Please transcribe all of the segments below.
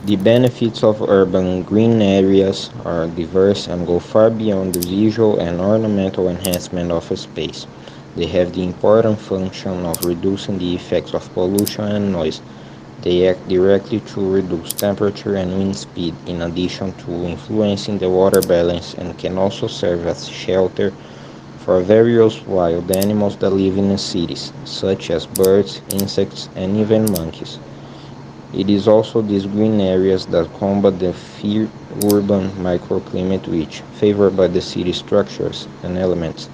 The benefits of urban green areas are diverse and go far beyond the visual and ornamental enhancement of a space. They have the important function of reducing the effects of pollution and noise. They act directly to reduce temperature and wind speed in addition to influencing the water balance and can also serve as shelter for various wild animals that live in the cities, such as birds, insects, and even monkeys. It is also these green areas that combat the urban microclimate which, favored by the city structures and elements,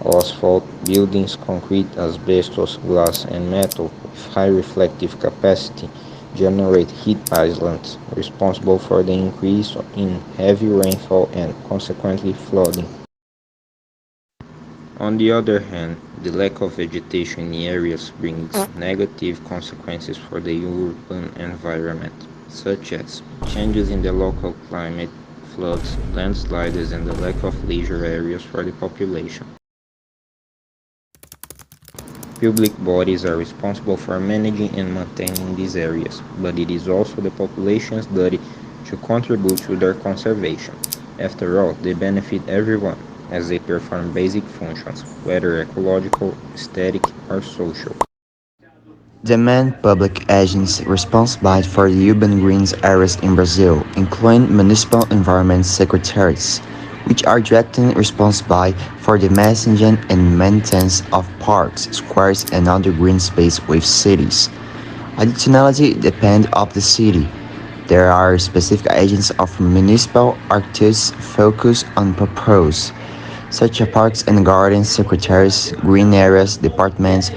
asphalt, buildings, concrete, asbestos, glass, and metal with high reflective capacity, generate heat islands responsible for the increase in heavy rainfall and consequently flooding. On the other hand, the lack of vegetation in the areas brings negative consequences for the urban environment, such as changes in the local climate, floods, landslides, and the lack of leisure areas for the population. Public bodies are responsible for managing and maintaining these areas, but it is also the population's duty to contribute to their conservation. After all, they benefit everyone, as they perform basic functions, whether ecological, aesthetic, or social. The main public agents responsible for the urban greens areas in Brazil include municipal environment secretaries, which are directly responsible for the management and maintenance of parks, squares, and other green space with cities. Additionally, depend of the city. There are specific agents of municipal artists focused on purpose, such as parks and gardens secretaries, green areas departments,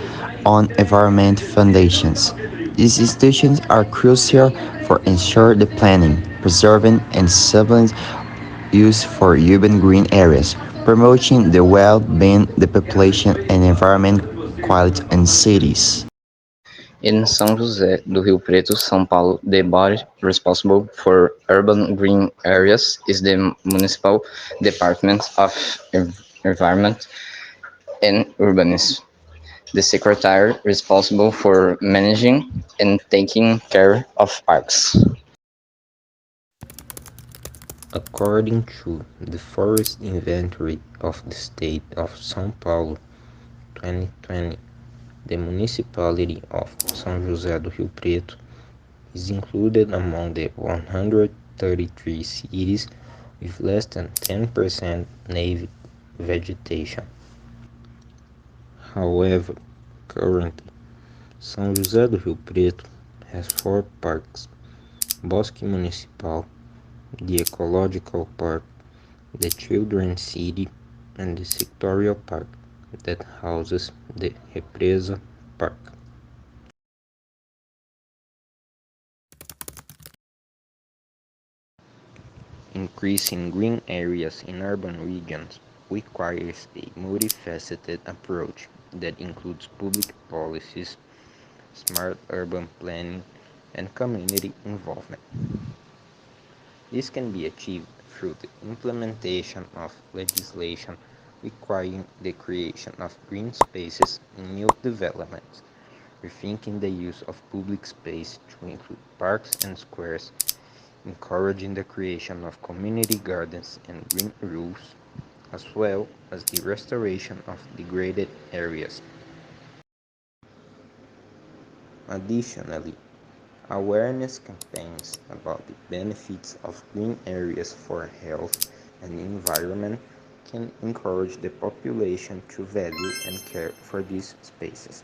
on environment foundations. These institutions are crucial for ensure the planning, preserving, and subsequent use for urban green areas, promoting the well-being, the population, and environment quality in cities. In São José do Rio Preto, São Paulo, the body responsible for urban green areas is the Municipal Department of Environment and Urbanism. The secretary responsible for managing and taking care of parks. According to the Forest Inventory of the State of São Paulo 2020, the municipality of São José do Rio Preto is included among the 133 cities with less than 10% native vegetation. However, currently, São José do Rio Preto has four parks: Bosque Municipal, the Ecological Park, the Children's City, and the Sectorial Park that houses the Represa Park. Increasing green areas in urban regions requires a multifaceted approach that includes public policies, smart urban planning, and community involvement. This can be achieved through the implementation of legislation requiring the creation of green spaces in new developments, rethinking the use of public space to include parks and squares, encouraging the creation of community gardens and green roofs, as well as the restoration of degraded areas. Additionally, awareness campaigns about the benefits of green areas for health and environment can encourage the population to value and care for these spaces.